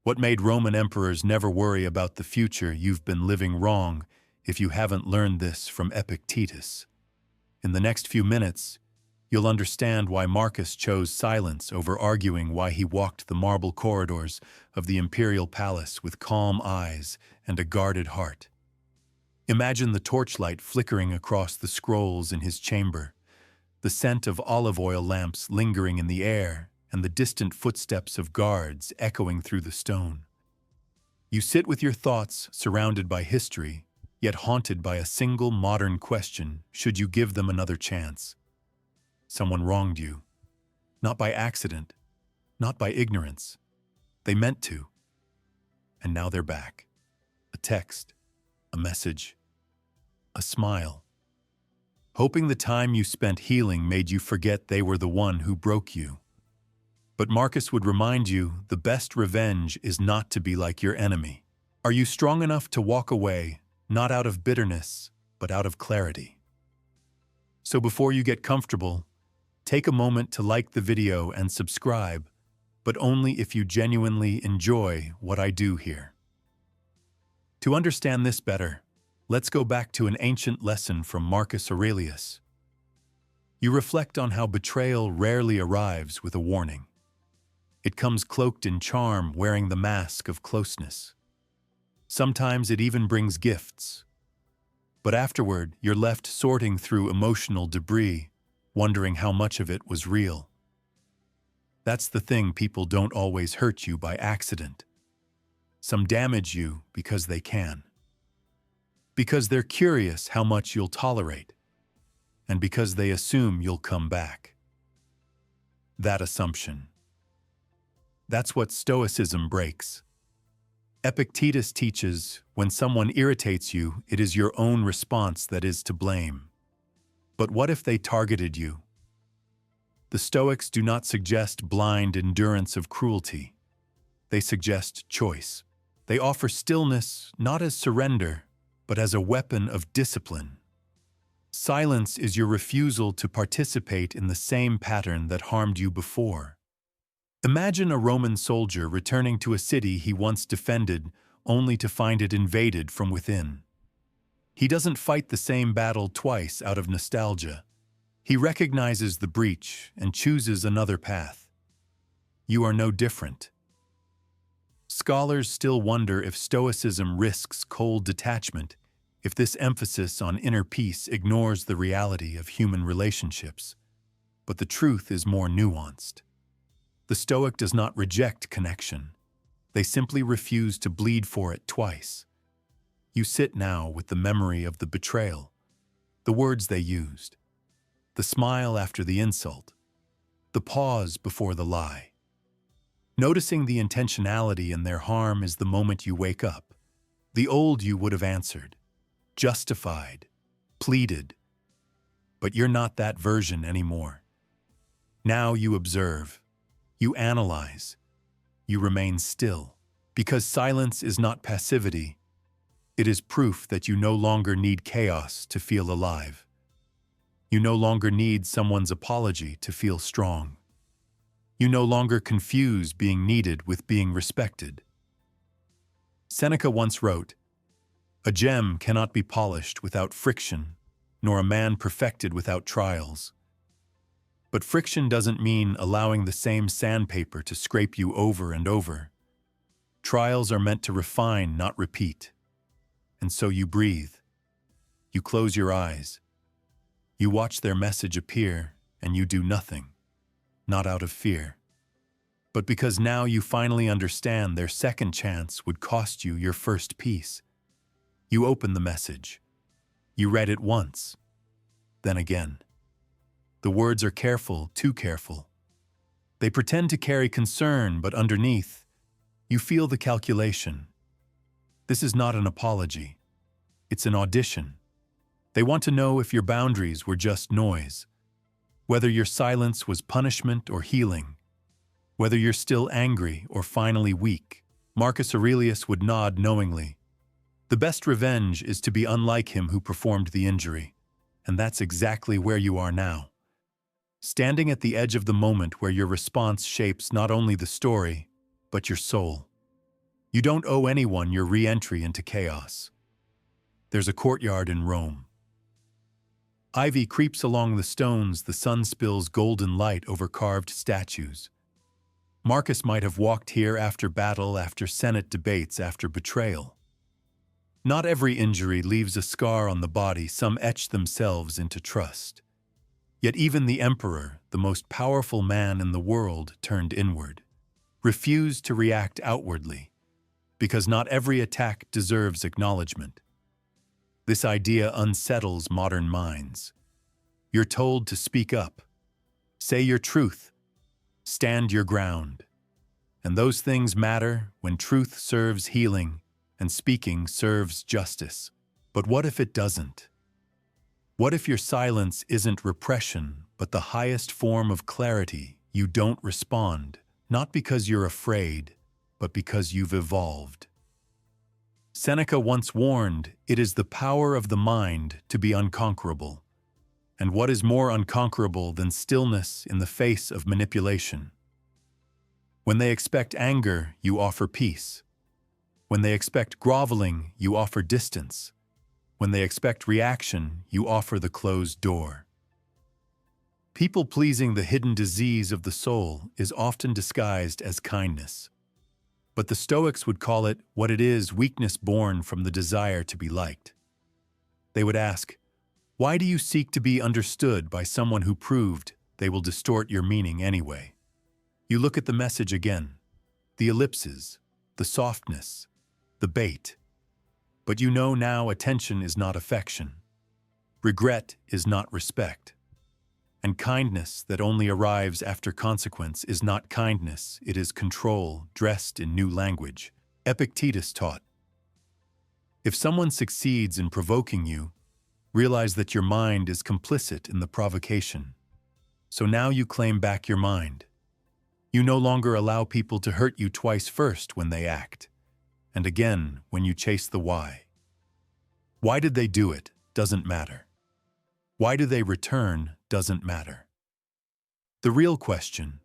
What made Roman emperors never worry about the future? You've been living wrong if you haven't learned this from Epictetus. In the next few minutes, you'll understand why Marcus chose silence over arguing, why he walked the marble corridors of the imperial palace with calm eyes and a guarded heart. Imagine the torchlight flickering across the scrolls in his chamber, the scent of olive oil lamps lingering in the air, and the distant footsteps of guards echoing through the stone. You sit with your thoughts surrounded by history, yet haunted by a single modern question: should you give them another chance? Someone wronged you. Not by accident, not by ignorance. They meant to. And now they're back. A text, a message, a smile. Hoping the time you spent healing made you forget they were the one who broke you. But Marcus would remind you, the best revenge is not to be like your enemy. Are you strong enough to walk away, not out of bitterness, but out of clarity? So before you get comfortable, take a moment to like the video and subscribe, but only if you genuinely enjoy what I do here. To understand this better, let's go back to an ancient lesson from Marcus Aurelius. You reflect on how betrayal rarely arrives with a warning. It comes cloaked in charm, wearing the mask of closeness. Sometimes it even brings gifts. But afterward, you're left sorting through emotional debris, wondering how much of it was real. That's the thing, people don't always hurt you by accident. Some damage you because they can. Because they're curious how much you'll tolerate, and because they assume you'll come back. That assumption. That's what Stoicism breaks. Epictetus teaches, when someone irritates you, it is your own response that is to blame. But what if they targeted you? The Stoics do not suggest blind endurance of cruelty. They suggest choice. They offer stillness not as surrender, but as a weapon of discipline. Silence is your refusal to participate in the same pattern that harmed you before. Imagine a Roman soldier returning to a city he once defended only to find it invaded from within. He doesn't fight the same battle twice out of nostalgia. He recognizes the breach and chooses another path. You are no different. Scholars still wonder if Stoicism risks cold detachment, if this emphasis on inner peace ignores the reality of human relationships. But the truth is more nuanced. The Stoic does not reject connection. They simply refuse to bleed for it twice. You sit now with the memory of the betrayal, the words they used, the smile after the insult, the pause before the lie. Noticing the intentionality in their harm is the moment you wake up. The old you would have answered, justified, pleaded. But you're not that version anymore. Now you observe. You analyze. You remain still. Because silence is not passivity. It is proof that you no longer need chaos to feel alive. You no longer need someone's apology to feel strong. You no longer confuse being needed with being respected. Seneca once wrote, "A gem cannot be polished without friction, nor a man perfected without trials." But friction doesn't mean allowing the same sandpaper to scrape you over and over. Trials are meant to refine, not repeat. And so you breathe. You close your eyes. You watch their message appear, and you do nothing, not out of fear, but because now you finally understand their second chance would cost you your first peace. You open the message. You read it once, then again. The words are careful, too careful. They pretend to carry concern, but underneath, you feel the calculation. This is not an apology. It's an audition. They want to know if your boundaries were just noise, whether your silence was punishment or healing, whether you're still angry or finally weak. Marcus Aurelius would nod knowingly. The best revenge is to be unlike him who performed the injury, and that's exactly where you are now. Standing at the edge of the moment where your response shapes not only the story, but your soul. You don't owe anyone your re-entry into chaos. There's a courtyard in Rome. Ivy creeps along the stones, the sun spills golden light over carved statues. Marcus might have walked here after battle, after Senate debates, after betrayal. Not every injury leaves a scar on the body, some etch themselves into trust. Yet even the emperor, the most powerful man in the world, turned inward, refused to react outwardly, because not every attack deserves acknowledgement. This idea unsettles modern minds. You're told to speak up, say your truth, stand your ground. And those things matter when truth serves healing and speaking serves justice. But what if it doesn't? What if your silence isn't repression, but the highest form of clarity? You don't respond, not because you're afraid, but because you've evolved. Seneca once warned, "It is the power of the mind to be unconquerable." And what is more unconquerable than stillness in the face of manipulation? When they expect anger, you offer peace. When they expect groveling, you offer distance. When they expect reaction, you offer the closed door. People-pleasing, the hidden disease of the soul, is often disguised as kindness. But the Stoics would call it what it is: weakness born from the desire to be liked. They would ask, why do you seek to be understood by someone who proved they will distort your meaning anyway? You look at the message again, the ellipses, the softness, the bait. But you know now attention is not affection. Regret is not respect. And kindness that only arrives after consequence is not kindness, it is control dressed in new language. Epictetus taught, if someone succeeds in provoking you, realize that your mind is complicit in the provocation. So now you claim back your mind. You no longer allow people to hurt you twice, first when they act, and again when you chase the why. Why did they do it? Doesn't matter. Why do they return? Doesn't matter. The real question,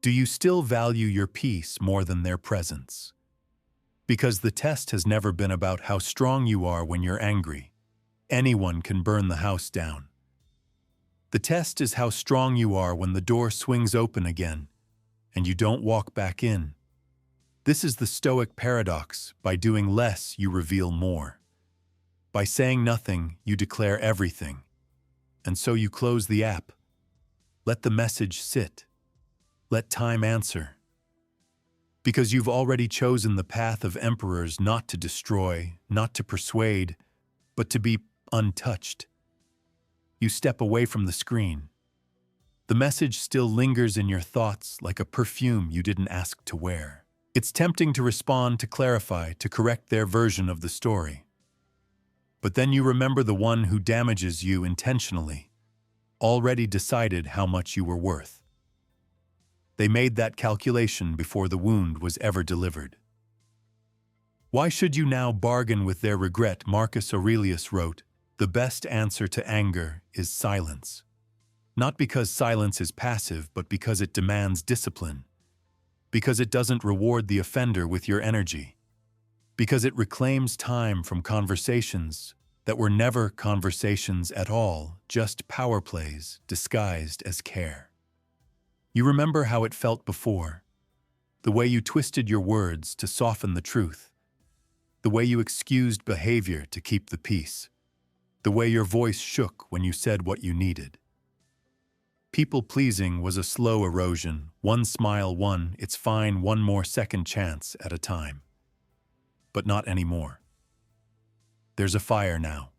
do you still value your peace more than their presence? Because the test has never been about how strong you are when you're angry. Anyone can burn the house down. The test is how strong you are when the door swings open again and you don't walk back in. This is the Stoic paradox. By doing less, you reveal more. By saying nothing, you declare everything. And so you close the app. Let the message sit. Let time answer. Because you've already chosen the path of emperors, not to destroy, not to persuade, but to be untouched. You step away from the screen. The message still lingers in your thoughts like a perfume you didn't ask to wear. It's tempting to respond, to clarify, to correct their version of the story. But then you remember the one who damages you intentionally, already decided how much you were worth. They made that calculation before the wound was ever delivered. Why should you now bargain with their regret? Marcus Aurelius wrote, the best answer to anger is silence. Not because silence is passive, but because it demands discipline. Because it doesn't reward the offender with your energy. Because it reclaims time from conversations that were never conversations at all, just power plays disguised as care. You remember how it felt before, the way you twisted your words to soften the truth, the way you excused behavior to keep the peace, the way your voice shook when you said what you needed. People-pleasing was a slow erosion, one smile, it's fine, one more second chance at a time. But not anymore. There's a fire now,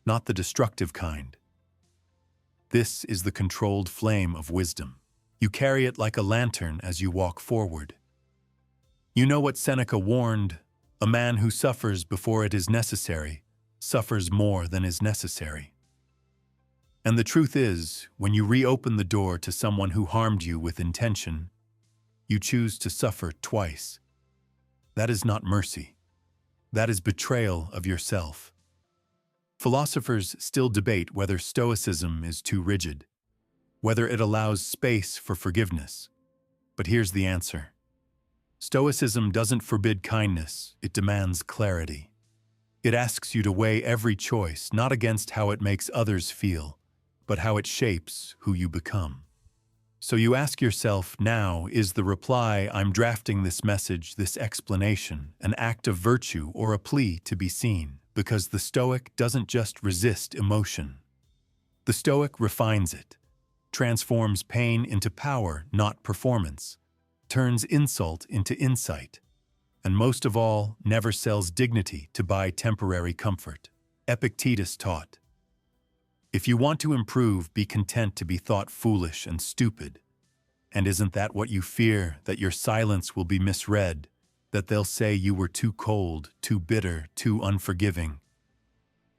not the destructive kind. This is the controlled flame of wisdom. You carry it like a lantern as you walk forward. You know what Seneca warned, a man who suffers before it is necessary suffers more than is necessary. And the truth is, when you reopen the door to someone who harmed you with intention, you choose to suffer twice. That is not mercy. That is betrayal of yourself. Philosophers still debate whether Stoicism is too rigid, whether it allows space for forgiveness. But here's the answer. Stoicism doesn't forbid kindness, it demands clarity. It asks you to weigh every choice not against how it makes others feel, but how it shapes who you become. So you ask yourself now, is the reply, I'm drafting this message, this explanation, an act of virtue or a plea to be seen? Because the Stoic doesn't just resist emotion. The Stoic refines it, transforms pain into power, not performance, turns insult into insight, and most of all, never sells dignity to buy temporary comfort. Epictetus taught, if you want to improve, be content to be thought foolish and stupid. And isn't that what you fear, that your silence will be misread, that they'll say you were too cold, too bitter, too unforgiving?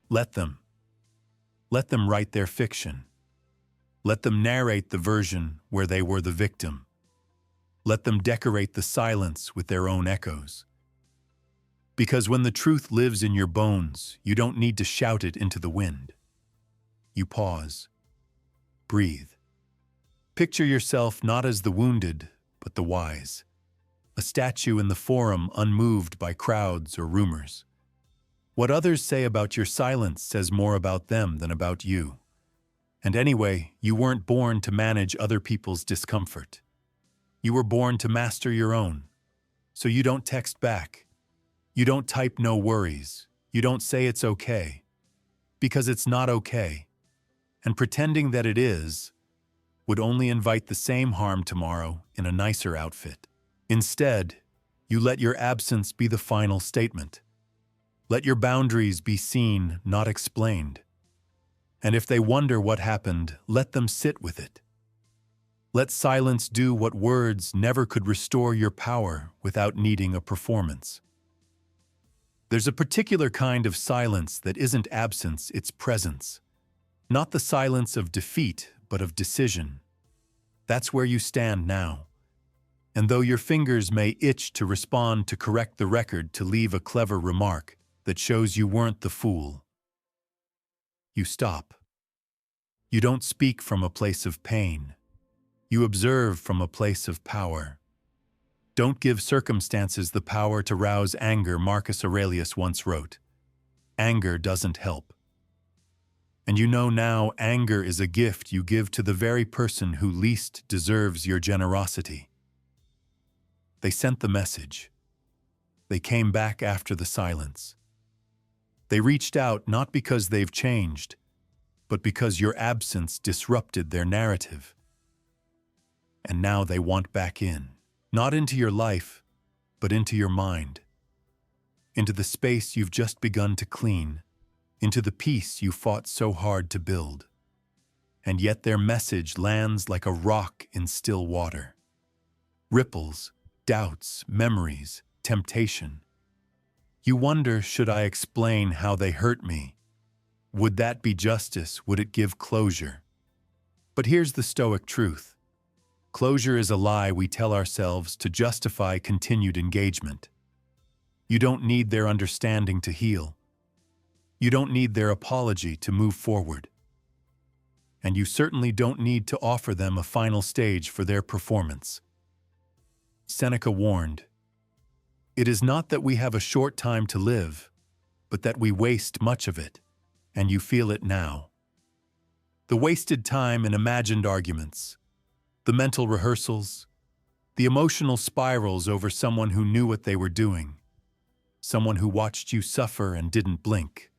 Let them write their fiction. Let them narrate the version where they were the victim. Let them decorate the silence with their own echoes. Because when the truth lives in your bones, you don't need to shout it into the wind. You pause. Breathe. Picture yourself not as the wounded, but the wise. A statue in the forum unmoved by crowds or rumors. What others say about your silence says more about them than about you. And anyway, you weren't born to manage other people's discomfort. You were born to master your own. So you don't text back. You don't type no worries. You don't say it's okay. Because it's not okay. And pretending that it is would only invite the same harm tomorrow in a nicer outfit. Instead, you let your absence be the final statement. Let your boundaries be seen, not explained. And if they wonder what happened, let them sit with it. Let silence do what words never could restore your power without needing a performance. There's a particular kind of silence that isn't absence, it's presence. Not the silence of defeat, but of decision. That's where you stand now. And though your fingers may itch to respond, to correct the record, to leave a clever remark that shows you weren't the fool, you stop. You don't speak from a place of pain. You observe from a place of power. Don't give circumstances the power to rouse anger, Marcus Aurelius once wrote. Anger doesn't help. And you know now, anger is a gift you give to the very person who least deserves your generosity. They sent the message. They came back after the silence. They reached out not because they've changed, but because your absence disrupted their narrative. And now they want back in, not into your life, but into your mind, into the space you've just begun to clean, into the peace you fought so hard to build. And yet their message lands like a rock in still water. Ripples, doubts, memories, temptation. You wonder, should I explain how they hurt me? Would that be justice? Would it give closure? But here's the Stoic truth. Closure is a lie we tell ourselves to justify continued engagement. You don't need their understanding to heal. You don't need their apology to move forward. And you certainly don't need to offer them a final stage for their performance. Seneca warned, "It is not that we have a short time to live, but that we waste much of it, and you feel it now." The wasted time in imagined arguments, the mental rehearsals, the emotional spirals over someone who knew what they were doing, someone who watched you suffer and didn't blink.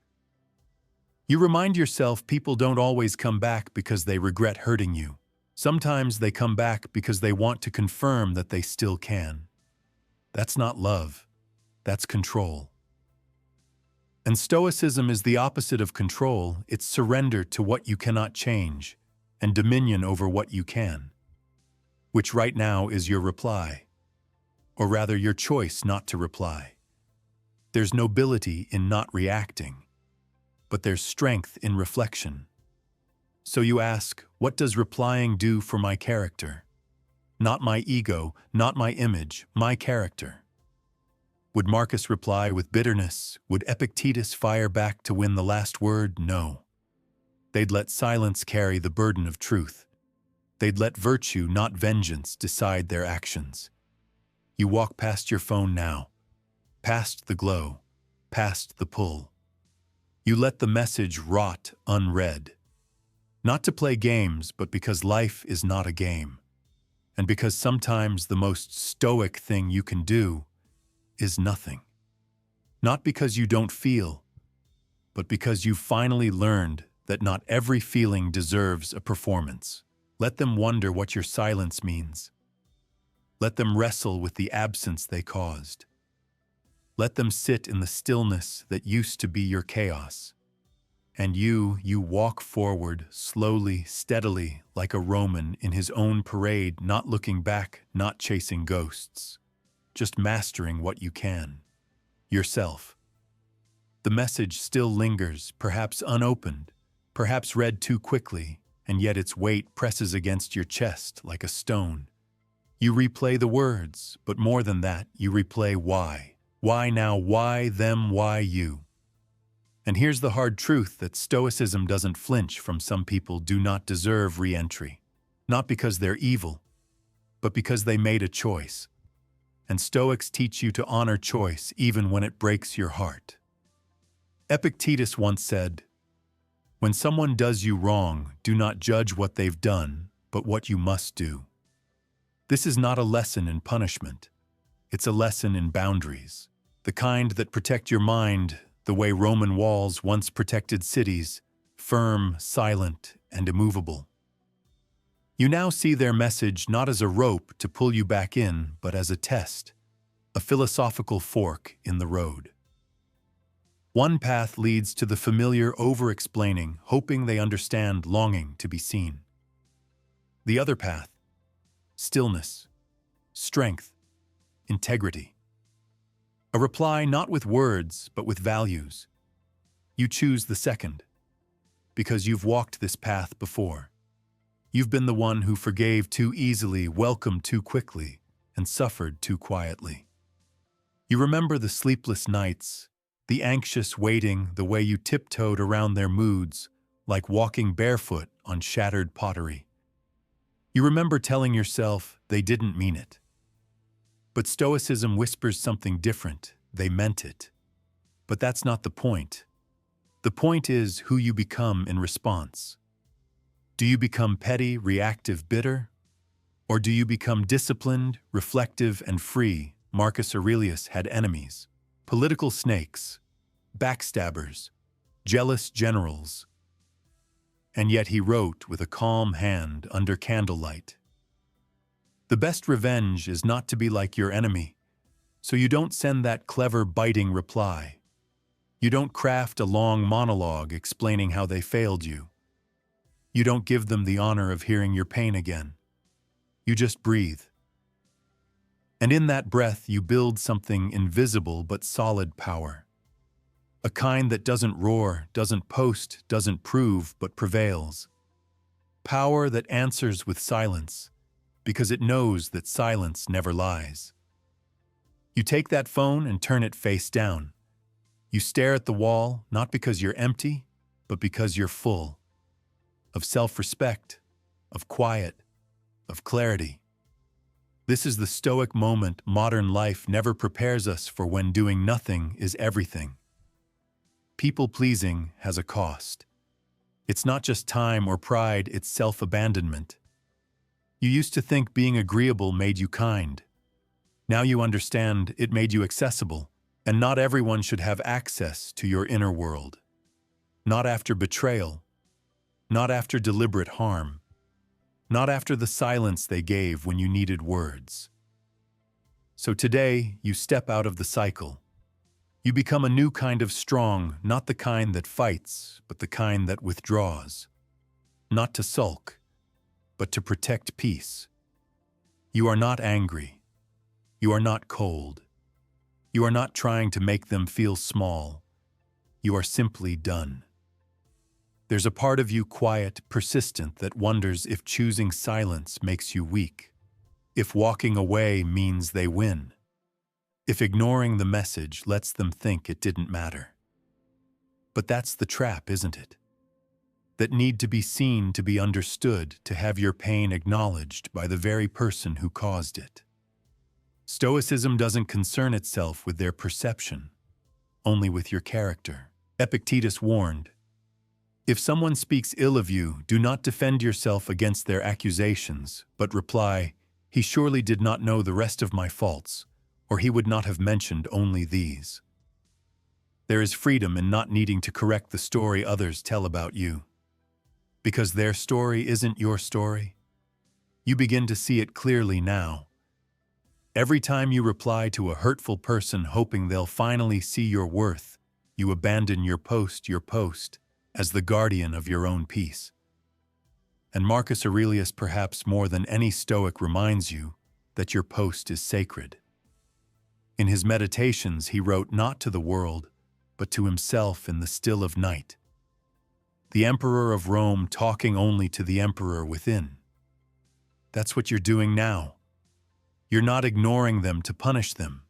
You remind yourself people don't always come back because they regret hurting you. Sometimes they come back because they want to confirm that they still can. That's not love. That's control. And Stoicism is the opposite of control. It's surrender to what you cannot change and dominion over what you can, which right now is your reply, or rather your choice not to reply. There's nobility in not reacting, but there's strength in reflection. So you ask, what does replying do for my character? Not my ego, not my image, my character. Would Marcus reply with bitterness? Would Epictetus fire back to win the last word? No. They'd let silence carry the burden of truth. They'd let virtue, not vengeance, decide their actions. You walk past your phone now, past the glow, past the pull. You let the message rot unread. Not to play games, but because life is not a game. And because sometimes the most stoic thing you can do is nothing. Not because you don't feel, but because you've finally learned that not every feeling deserves a performance. Let them wonder what your silence means. Let them wrestle with the absence they caused. Let them sit in the stillness that used to be your chaos. And you walk forward, slowly, steadily, like a Roman in his own parade, not looking back, not chasing ghosts, just mastering what you can. Yourself. The message still lingers, perhaps unopened, perhaps read too quickly, and yet its weight presses against your chest like a stone. You replay the words, but more than that, you replay why. Why now? Why them? Why you? And here's the hard truth that Stoicism doesn't flinch from some people do not deserve re-entry. Not because they're evil, but because they made a choice. And Stoics teach you to honor choice even when it breaks your heart. Epictetus once said, "When someone does you wrong, do not judge what they've done, but what you must do." This is not a lesson in punishment. It's a lesson in boundaries. The kind that protect your mind the way Roman walls once protected cities, firm, silent, and immovable. You now see their message not as a rope to pull you back in, but as a test, a philosophical fork in the road. One path leads to the familiar over-explaining, hoping they understand, longing to be seen. The other path, stillness, strength, integrity. A reply not with words, but with values. You choose the second, because you've walked this path before. You've been the one who forgave too easily, welcomed too quickly, and suffered too quietly. You remember the sleepless nights, the anxious waiting, the way you tiptoed around their moods, like walking barefoot on shattered pottery. You remember telling yourself they didn't mean it. But Stoicism whispers something different. They meant it. But that's not the point. The point is who you become in response. Do you become petty, reactive, bitter? Or do you become disciplined, reflective, and free? Marcus Aurelius had enemies. Political snakes, backstabbers, jealous generals. And yet he wrote with a calm hand under candlelight. The best revenge is not to be like your enemy, so you don't send that clever, biting reply. You don't craft a long monologue explaining how they failed you. You don't give them the honor of hearing your pain again. You just breathe. And in that breath, you build something invisible but solid power. A kind that doesn't roar, doesn't post, doesn't prove, but prevails. Power that answers with silence, because it knows that silence never lies. You take that phone and turn it face down. You stare at the wall, not because you're empty, but because you're full. Of self-respect, of quiet, of clarity. This is the Stoic moment modern life never prepares us for, when doing nothing is everything. People-pleasing has a cost. It's not just time or pride, it's self-abandonment. You used to think being agreeable made you kind. Now you understand it made you accessible, and not everyone should have access to your inner world. Not after betrayal, not after deliberate harm, not after the silence they gave when you needed words. So today, you step out of the cycle. You become a new kind of strong, not the kind that fights, but the kind that withdraws. Not to sulk, but to protect peace. You are not angry. You are not cold. You are not trying to make them feel small. You are simply done. There's a part of you quiet, persistent, that wonders if choosing silence makes you weak, if walking away means they win, if ignoring the message lets them think it didn't matter. But that's the trap, isn't it? That need to be seen, to be understood, to have your pain acknowledged by the very person who caused it. Stoicism doesn't concern itself with their perception, only with your character. Epictetus warned, "If someone speaks ill of you, do not defend yourself against their accusations, but reply, 'He surely did not know the rest of my faults, or he would not have mentioned only these.'" There is freedom in not needing to correct the story others tell about you. Because their story isn't your story, you begin to see it clearly now. Every time you reply to a hurtful person hoping they'll finally see your worth, you abandon your post, as the guardian of your own peace. And Marcus Aurelius, perhaps more than any Stoic, reminds you that your post is sacred. In his meditations, he wrote not to the world, but to himself in the still of night. The emperor of Rome talking only to the emperor within. That's what you're doing now. You're not ignoring them to punish them.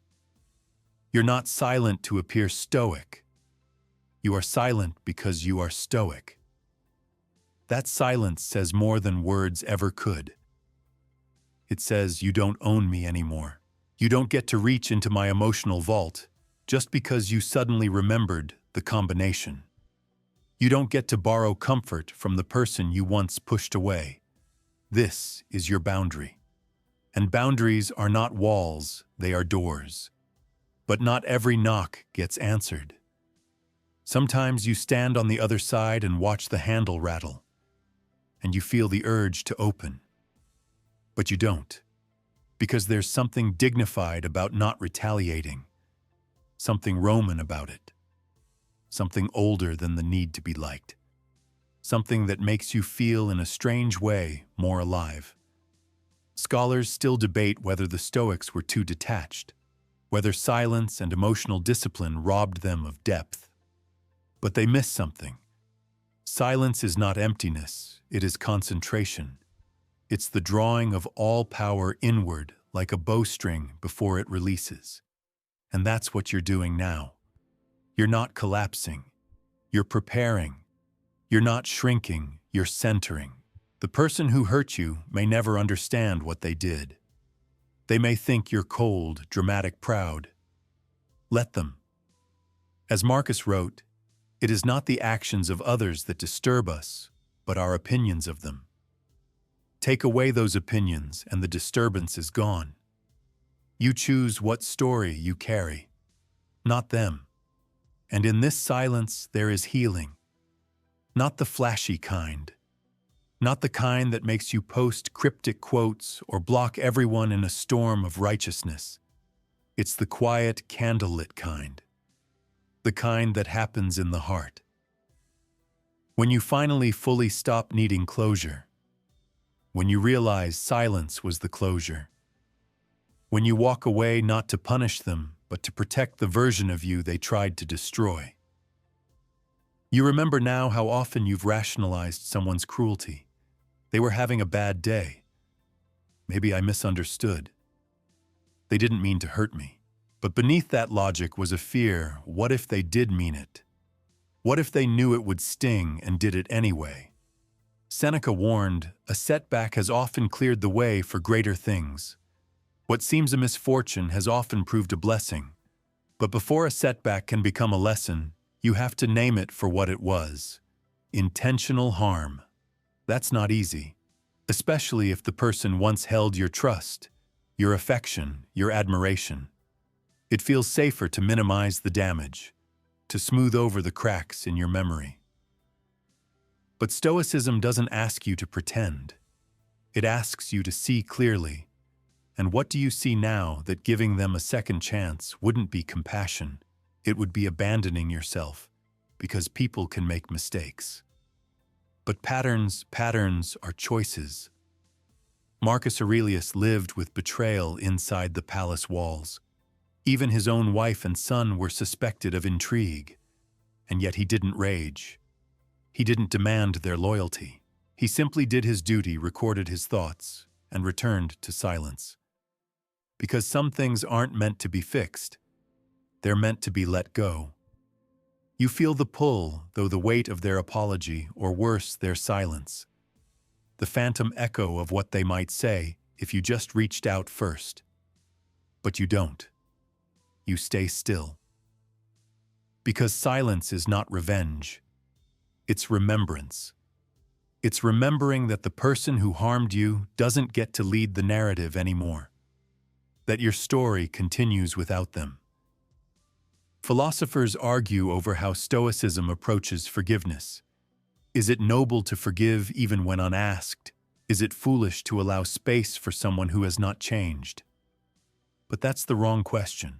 You're not silent to appear stoic. You are silent because you are stoic. That silence says more than words ever could. It says, you don't own me anymore. You don't get to reach into my emotional vault just because you suddenly remembered the combination. You don't get to borrow comfort from the person you once pushed away. This is your boundary. And boundaries are not walls, they are doors. But not every knock gets answered. Sometimes you stand on the other side and watch the handle rattle, and you feel the urge to open. But you don't, because there's something dignified about not retaliating, something Roman about it, something older than the need to be liked, something that makes you feel in a strange way more alive. Scholars still debate whether the Stoics were too detached, whether silence and emotional discipline robbed them of depth. But they miss something. Silence is not emptiness, it is concentration. It's the drawing of all power inward like a bowstring before it releases. And that's what you're doing now. You're not collapsing. You're preparing. You're not shrinking, you're centering. The person who hurt you may never understand what they did. They may think you're cold, dramatic, proud. Let them. As Marcus wrote, it is not the actions of others that disturb us, but our opinions of them. Take away those opinions and the disturbance is gone. You choose what story you carry, not them. And in this silence there is healing. Not the flashy kind. Not the kind that makes you post cryptic quotes or block everyone in a storm of righteousness. It's the quiet, candlelit kind. The kind that happens in the heart. When you finally fully stop needing closure. When you realize silence was the closure. When you walk away not to punish them, but to protect the version of you they tried to destroy. You remember now how often you've rationalized someone's cruelty. They were having a bad day. Maybe I misunderstood. They didn't mean to hurt me. But beneath that logic was a fear, what if they did mean it? What if they knew it would sting and did it anyway? Seneca warned, a setback has often cleared the way for greater things. What seems a misfortune has often proved a blessing. But before a setback can become a lesson, you have to name it for what it was. Intentional harm. That's not easy, especially if the person once held your trust, your affection, your admiration. It feels safer to minimize the damage, to smooth over the cracks in your memory. But Stoicism doesn't ask you to pretend. It asks you to see clearly. And what do you see now that giving them a second chance wouldn't be compassion? It would be abandoning yourself, because people can make mistakes. But patterns are choices. Marcus Aurelius lived with betrayal inside the palace walls. Even his own wife and son were suspected of intrigue, and yet he didn't rage. He didn't demand their loyalty. He simply did his duty, recorded his thoughts, and returned to silence. Because some things aren't meant to be fixed. They're meant to be let go. You feel the pull, though the weight of their apology, or worse, their silence. The phantom echo of what they might say if you just reached out first. But you don't. You stay still. Because silence is not revenge. It's remembrance. It's remembering that the person who harmed you doesn't get to lead the narrative anymore. That your story continues without them. Philosophers argue over how Stoicism approaches forgiveness. Is it noble to forgive even when unasked? Is it foolish to allow space for someone who has not changed? But that's the wrong question.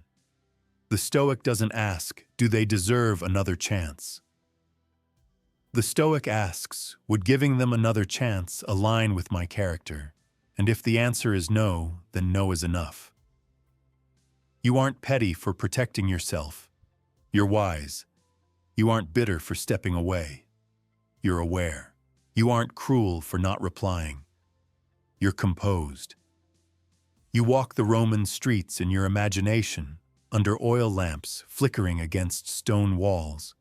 The Stoic doesn't ask, do they deserve another chance? The Stoic asks, would giving them another chance align with my character? And if the answer is no, then no is enough. You aren't petty for protecting yourself. You're wise. You aren't bitter for stepping away. You're aware. You aren't cruel for not replying. You're composed. You walk the Roman streets in your imagination, under oil lamps flickering against stone walls.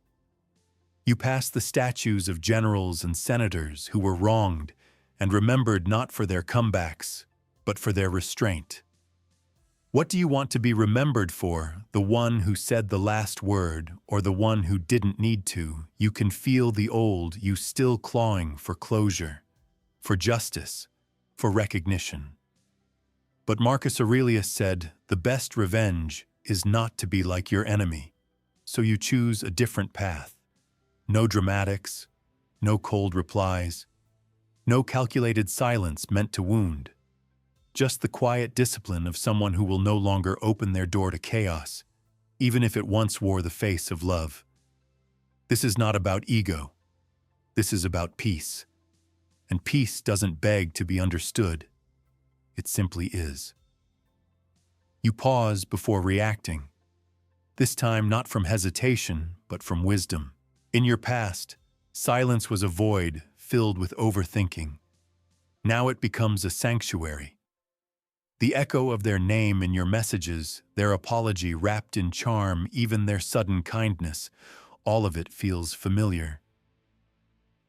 You pass the statues of generals and senators who were wronged and remembered not for their comebacks, but for their restraint. What do you want to be remembered for, the one who said the last word or the one who didn't need to? You can feel the old you still clawing for closure, for justice, for recognition. But Marcus Aurelius said, the best revenge is not to be like your enemy, so you choose a different path. No dramatics, no cold replies, no calculated silence meant to wound. Just the quiet discipline of someone who will no longer open their door to chaos, even if it once wore the face of love. This is not about ego. This is about peace. And peace doesn't beg to be understood. It simply is. You pause before reacting. This time not from hesitation, but from wisdom. In your past, silence was a void filled with overthinking. Now it becomes a sanctuary. The echo of their name in your messages, their apology wrapped in charm, even their sudden kindness, all of it feels familiar.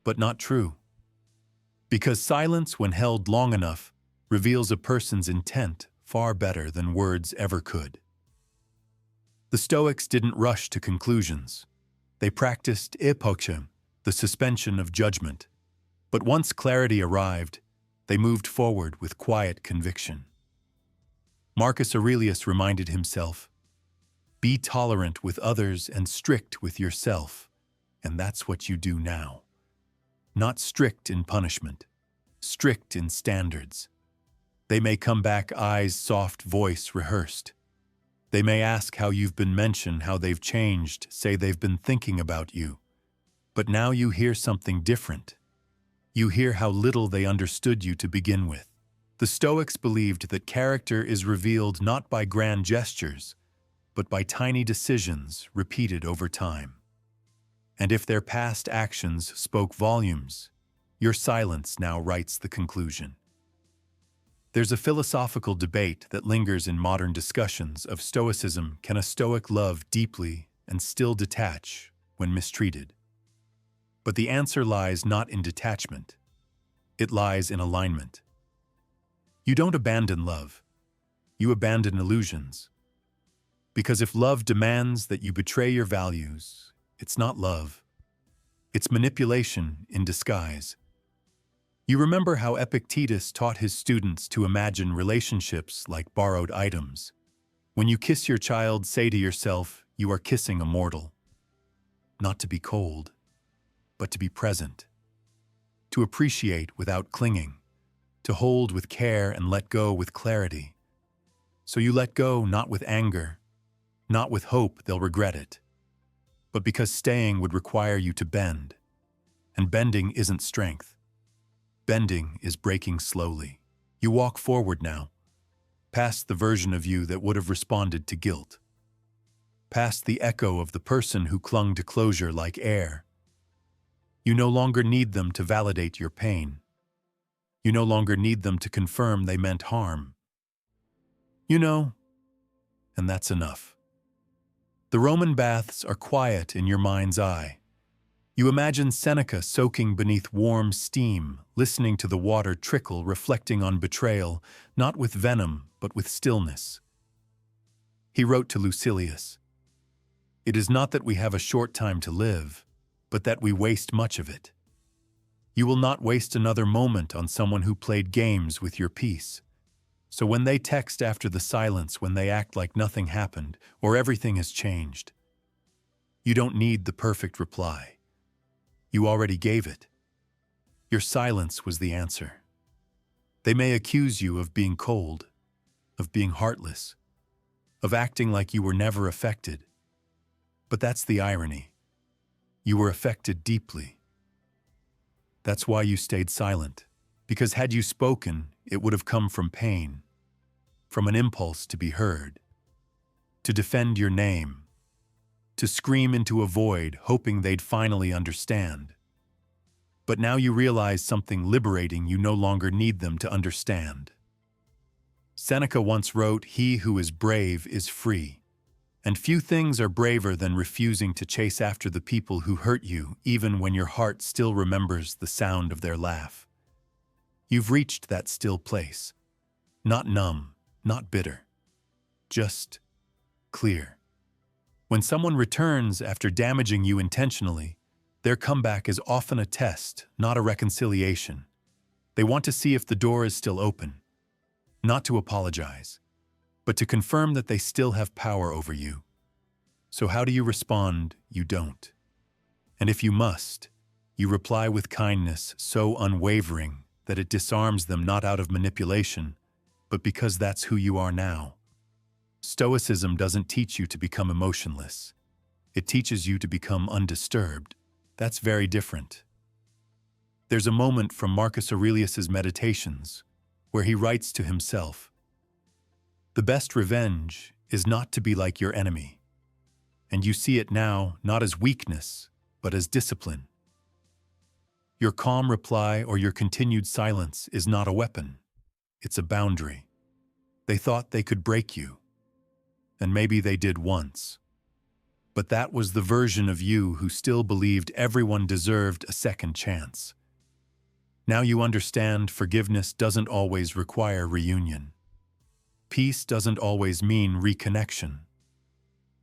But not true. Because silence, when held long enough, reveals a person's intent far better than words ever could. The Stoics didn't rush to conclusions. They practiced epictetus, the suspension of judgment. But once clarity arrived, they moved forward with quiet conviction. Marcus Aurelius reminded himself, be tolerant with others and strict with yourself, and that's what you do now. Not strict in punishment, strict in standards. They may come back eyes soft, voice rehearsed. They may ask how you've been mentioned, how they've changed, say they've been thinking about you. But now you hear something different. You hear how little they understood you to begin with. The Stoics believed that character is revealed not by grand gestures, but by tiny decisions repeated over time. And if their past actions spoke volumes, your silence now writes the conclusion. There's a philosophical debate that lingers in modern discussions of Stoicism. Can a Stoic love deeply and still detach when mistreated? But the answer lies not in detachment. It lies in alignment. You don't abandon love. You abandon illusions. Because if love demands that you betray your values, it's not love. It's manipulation in disguise. You remember how Epictetus taught his students to imagine relationships like borrowed items. When you kiss your child, say to yourself, you are kissing a mortal. Not to be cold, but to be present. To appreciate without clinging. To hold with care and let go with clarity. So you let go not with anger, not with hope they'll regret it, but because staying would require you to bend. And bending isn't strength. Bending is breaking slowly. You walk forward now, past the version of you that would have responded to guilt. Past the echo of the person who clung to closure like air. You no longer need them to validate your pain. You no longer need them to confirm they meant harm. You know, and that's enough. The Roman baths are quiet in your mind's eye. You imagine Seneca soaking beneath warm steam, listening to the water trickle, reflecting on betrayal, not with venom, but with stillness. He wrote to Lucilius, "It is not that we have a short time to live, but that we waste much of it. You will not waste another moment on someone who played games with your peace. So when they text after the silence, when they act like nothing happened or everything has changed, you don't need the perfect reply. You already gave it. Your silence was the answer. They may accuse you of being cold, of being heartless, of acting like you were never affected. But that's the irony. You were affected deeply. That's why you stayed silent, because had you spoken, it would have come from pain, from an impulse to be heard, to defend your name, to scream into a void, hoping they'd finally understand. But now you realize something liberating: you no longer need them to understand. Seneca once wrote, "He who is brave is free." And few things are braver than refusing to chase after the people who hurt you, even when your heart still remembers the sound of their laugh. You've reached that still place. Not numb, not bitter. Just clear. When someone returns after damaging you intentionally, their comeback is often a test, not a reconciliation. They want to see if the door is still open, not to apologize, but to confirm that they still have power over you. So how do you respond? You don't. And if you must, you reply with kindness so unwavering that it disarms them, not out of manipulation, but because that's who you are now. Stoicism doesn't teach you to become emotionless. It teaches you to become undisturbed. That's very different. There's a moment from Marcus Aurelius's Meditations where he writes to himself, "The best revenge is not to be like your enemy." And you see it now not as weakness, but as discipline. Your calm reply or your continued silence is not a weapon. It's a boundary. They thought they could break you. And maybe they did once. But that was the version of you who still believed everyone deserved a second chance. Now you understand forgiveness doesn't always require reunion. Peace doesn't always mean reconnection.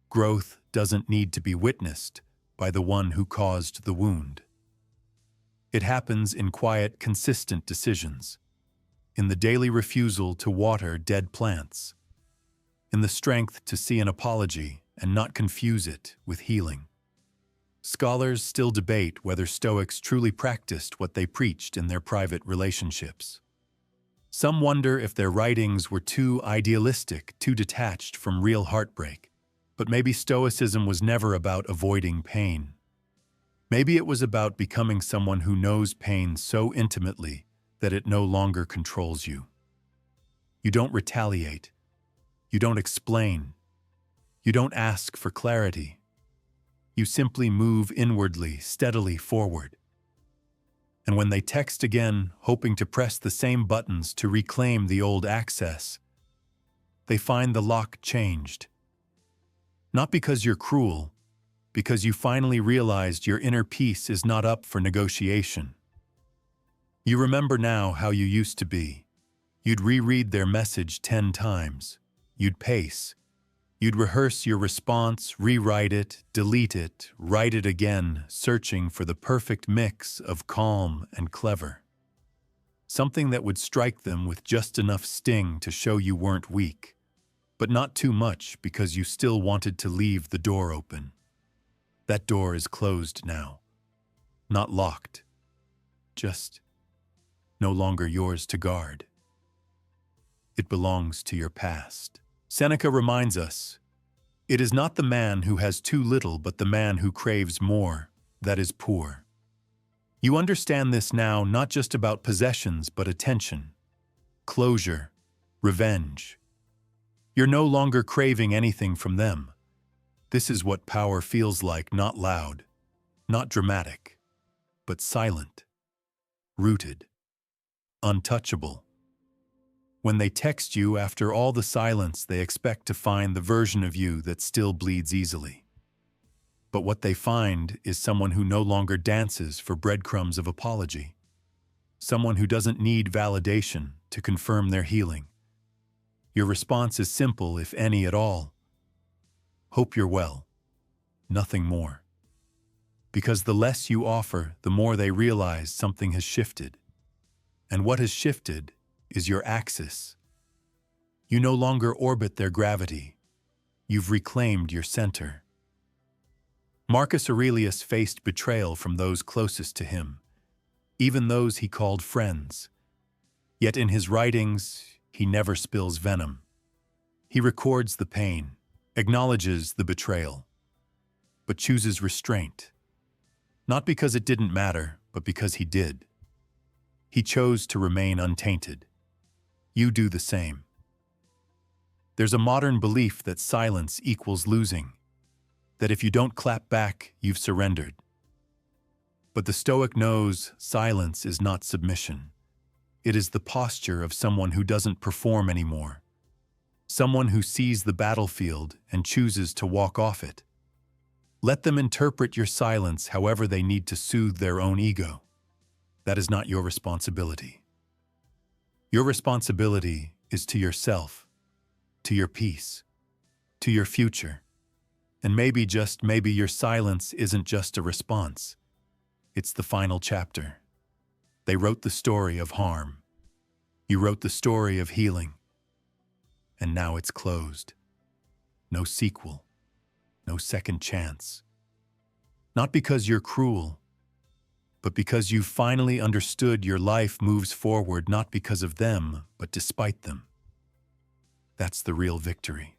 Growth doesn't need to be witnessed by the one who caused the wound. It happens in quiet, consistent decisions, in the daily refusal to water dead plants, in the strength to see an apology and not confuse it with healing. Scholars still debate whether Stoics truly practiced what they preached in their private relationships. Some wonder if their writings were too idealistic, too detached from real heartbreak. But maybe Stoicism was never about avoiding pain. Maybe it was about becoming someone who knows pain so intimately that it no longer controls you. You don't retaliate. You don't explain. You don't ask for clarity. You simply move inwardly, steadily forward. And when they text again, hoping to press the same buttons to reclaim the old access, they find the lock changed. Not because you're cruel, because you finally realized your inner peace is not up for negotiation. You remember now how you used to be. You'd reread their message 10 times. You'd pace. You'd rehearse your response, rewrite it, delete it, write it again, searching for the perfect mix of calm and clever. Something that would strike them with just enough sting to show you weren't weak, but not too much because you still wanted to leave the door open. That door is closed now. Not locked. Just no longer yours to guard. It belongs to your past. Seneca reminds us, "It is not the man who has too little, but the man who craves more, that is poor." You understand this now, not just about possessions, but attention, closure, revenge. You're no longer craving anything from them. This is what power feels like, not loud, not dramatic, but silent, rooted, untouchable. When they text you after all the silence, they expect to find the version of you that still bleeds easily. But what they find is someone who no longer dances for breadcrumbs of apology. Someone who doesn't need validation to confirm their healing. Your response is simple, if any at all. Hope you're well. Nothing more. Because the less you offer, the more they realize something has shifted. And what has shifted is your axis. You no longer orbit their gravity. You've reclaimed your center. Marcus Aurelius faced betrayal from those closest to him, even those he called friends. Yet in his writings, he never spills venom. He records the pain, acknowledges the betrayal, but chooses restraint. Not because it didn't matter, but because he did. He chose to remain untainted. You do the same. There's a modern belief that silence equals losing, that if you don't clap back, you've surrendered. But the Stoic knows silence is not submission. It is the posture of someone who doesn't perform anymore, someone who sees the battlefield and chooses to walk off it. Let them interpret your silence however they need to soothe their own ego. That is not your responsibility. Your responsibility is to yourself, to your peace, to your future. And maybe, just maybe, your silence isn't just a response. It's the final chapter. They wrote the story of harm. You wrote the story of healing. And now it's closed. No sequel. No second chance. Not because you're cruel, but because you've finally understood your life moves forward not because of them, but despite them. That's the real victory.